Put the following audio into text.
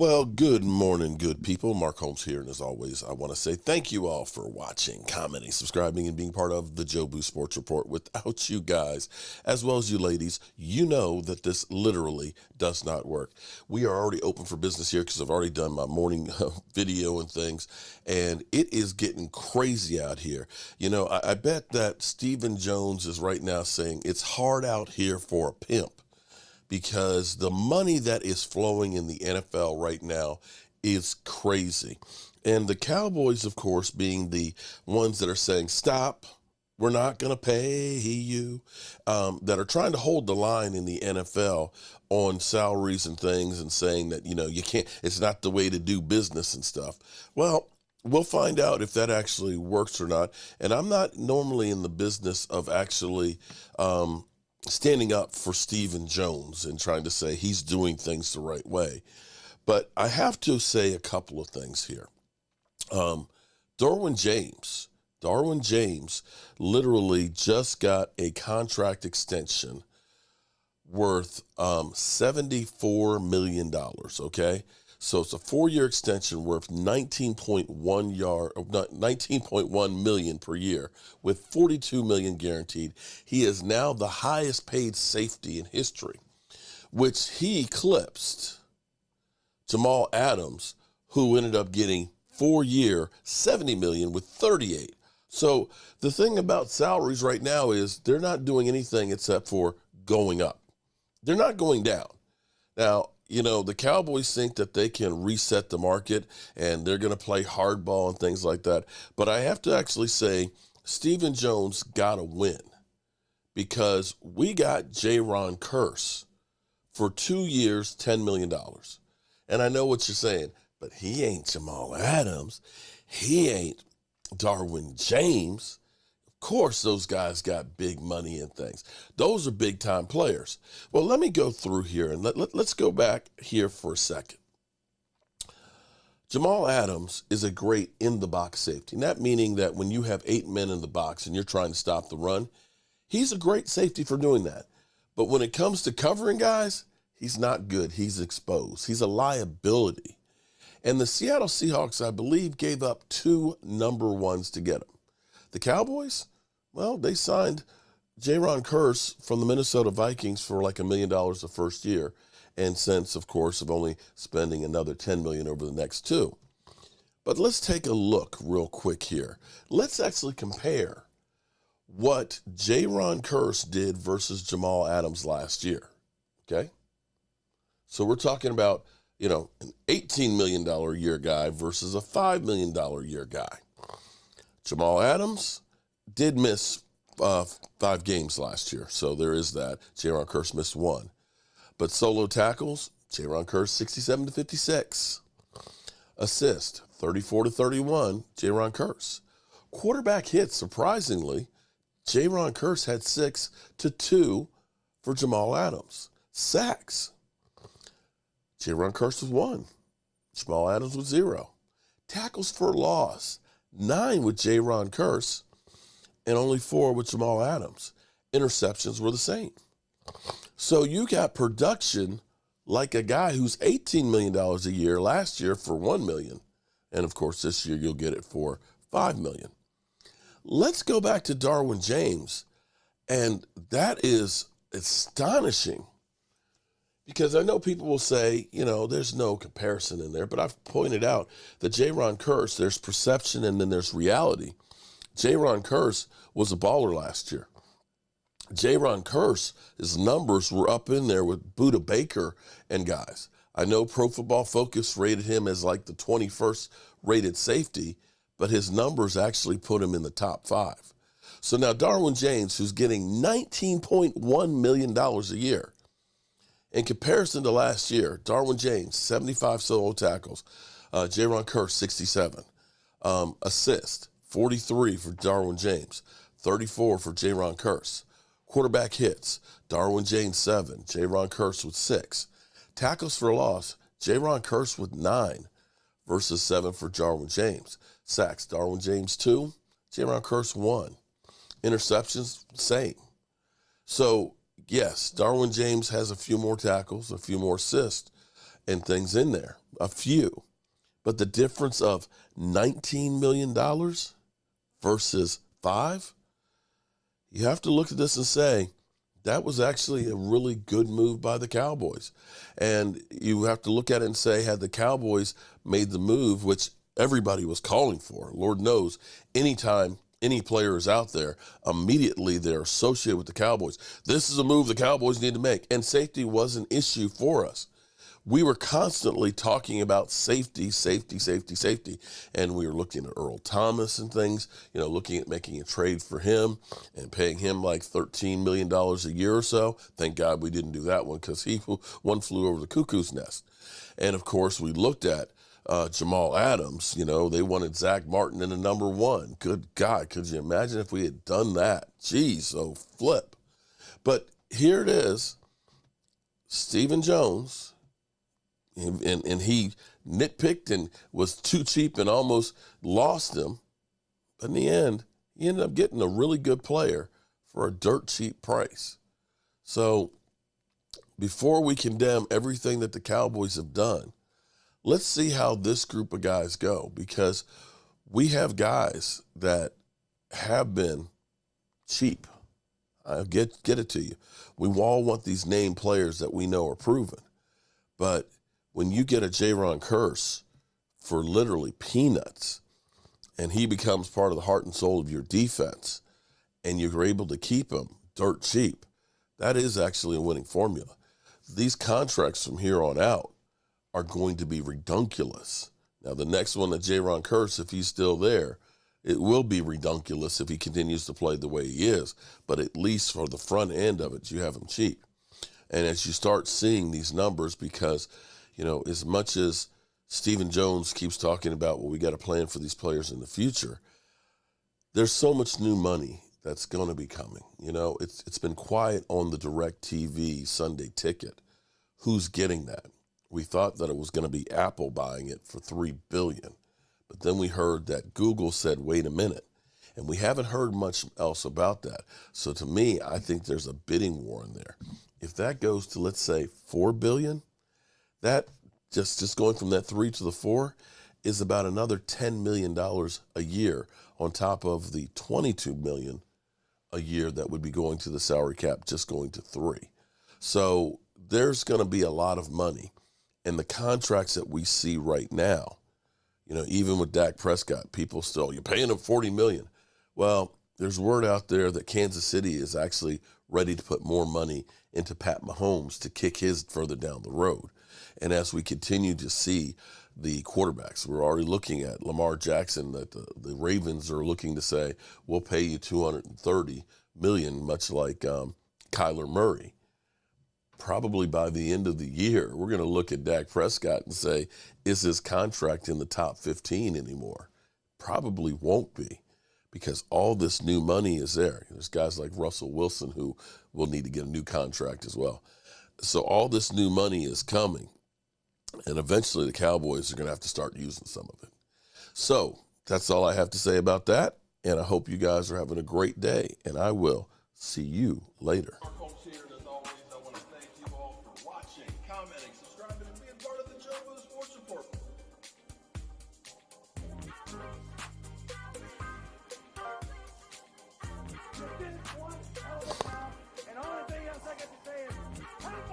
Well, good morning, good people. Mark Holmes here, and as always, I want to say thank you all for watching, commenting, subscribing, and being part of the Jobu Sports Report. Without you guys, as well as you ladies, you know that this literally does not work. We are already open for business here because I've already done my morning video and things, and it is getting crazy out here. You know, I bet that Stephen Jones is right now saying it's hard out here for a pimp, because the money that is flowing in the NFL right now is crazy. And the Cowboys, of course, being the ones that are saying, stop, we're not going to pay you, that are trying to hold the line in the NFL on salaries and things and saying that, you know, you can't, it's not the way to do business and stuff. Well, we'll find out if that actually works or not. And I'm not normally in the business of actually, standing up for Stephen Jones and trying to say he's doing things the right way. But I have to say a couple of things here. Derwin James literally just got a contract extension worth $74 million, okay? So it's a 4-year extension worth $19.1 million per year with $42 million guaranteed. He is now the highest paid safety in history, which he eclipsed Jamal Adams, who ended up getting 4-year $70 million with 38. So the thing about salaries right now is they're not doing anything except for going up. They're not going down. Now, you know, the Cowboys think that they can reset the market and they're going to play hardball and things like that. But I have to actually say Stephen Jones got to win, because we got Kearse for 2 years, $10 million. And I know what you're saying, but he ain't Jamal Adams. He ain't Derwin James. Of course, those guys got big money and things. Those are big time players. Well, let me go through here and let's go back here for a second. Jamal Adams is a great in the box safety. And that meaning that when you have 8 men in the box and you're trying to stop the run, he's a great safety for doing that. But when it comes to covering guys, he's not good. He's exposed. He's a liability. And the Seattle Seahawks, I believe, gave up 2 number 1s to get him. The Cowboys, well, they signed Kearse from the Minnesota Vikings for like $1 million the first year, and since, of course, of only spending another $10 million over the next 2. But let's take a look real quick here. Let's actually compare what Kearse did versus Jamal Adams last year, okay? So we're talking about, you know, an $18 million a year guy versus a $5 million a year guy. Jamal Adams did miss 5 games last year, so there is that. Kearse missed 1. But solo tackles, Kearse 67 to 56. Assist 34 to 31, Kearse. Quarterback hits, surprisingly, Kearse had 6 to 2 for Jamal Adams. Sacks, Kearse was 1. Jamal Adams was 0. Tackles for loss, 9 with Kearse and only 4 with Jamal Adams. Interceptions were the same. So you got production like a guy who's $18 million a year last year for $1 million. And of course, this year you'll get it for $5 million. Let's go back to Derwin James. And that is astonishing, because I know people will say, you know, there's no comparison in there, but I've pointed out that Kearse, there's perception and then there's reality. Kearse was a baller last year. Kearse, his numbers were up in there with Buda Baker and guys. I know Pro Football Focus rated him as like the 21st rated safety, but his numbers actually put him in the top 5. So now Derwin James, who's getting $19.1 million a year, in comparison to last year, Derwin James, 75 solo tackles, Kearse, 67. Assist, 43 for Derwin James, 34 for Kearse. Quarterback hits, Derwin James 7, Kearse with 6. Tackles for loss, Kearse with 9 versus 7 for Derwin James. Sacks, Derwin James 2, Kearse 1. Interceptions, same. So yes, Derwin James has a few more tackles, a few more assists, and things in there, a few. But the difference of $19 million versus 5, you have to look at this and say, that was actually a really good move by the Cowboys. And you have to look at it and say, had the Cowboys made the move, which everybody was calling for, Lord knows, anytime any player is out there, immediately they're associated with the Cowboys. This is a move the Cowboys need to make. And safety was an issue for us. We were constantly talking about safety, safety, safety, safety. And we were looking at Earl Thomas and things, looking at making a trade for him and paying him like $13 million a year or so. Thank God we didn't do that one, because one flew over the cuckoo's nest. And of course, we looked at Jamal Adams. They wanted Zach Martin in the number 1. Good God, could you imagine if we had done that? Geez, so flip. But here it is, Stephen Jones, and he nitpicked and was too cheap and almost lost him. But in the end, he ended up getting a really good player for a dirt cheap price. So before we condemn everything that the Cowboys have done, let's see how this group of guys go, because we have guys that have been cheap. I'll get it to you. We all want these name players that we know are proven. But when you get a Kearse for literally peanuts, and he becomes part of the heart and soul of your defense, and you're able to keep him dirt cheap, that is actually a winning formula. These contracts from here on out are going to be redunculous. Now, the next one, Kearse, if he's still there, it will be redunculous if he continues to play the way he is. But at least for the front end of it, you have him cheap. And as you start seeing these numbers, because, as much as Stephen Jones keeps talking about, well, we got a plan for these players in the future, there's so much new money that's going to be coming. It's been quiet on the DirecTV Sunday ticket. Who's getting that? We thought that it was going to be Apple buying it for $3 billion. But then we heard that Google said, wait a minute. And we haven't heard much else about that. So to me, I think there's a bidding war in there. If that goes to, let's say, $4 billion, that just going from that 3 to the 4 is about another $10 million a year on top of the $22 million a year that would be going to the salary cap, just going to 3. So there's going to be a lot of money. And the contracts that we see right now, even with Dak Prescott, people still, you're paying him $40 million. Well, there's word out there that Kansas City is actually ready to put more money into Pat Mahomes to kick his further down the road. And as we continue to see the quarterbacks, we're already looking at Lamar Jackson, that the Ravens are looking to say, we'll pay you $230 million, much like Kyler Murray. Probably by the end of the year, we're going to look at Dak Prescott and say, is his contract in the top 15 anymore? Probably won't be, because all this new money is there. There's guys like Russell Wilson who will need to get a new contract as well. So all this new money is coming, and eventually the Cowboys are going to have to start using some of it. So that's all I have to say about that, and I hope you guys are having a great day, and I will see you later. Commenting,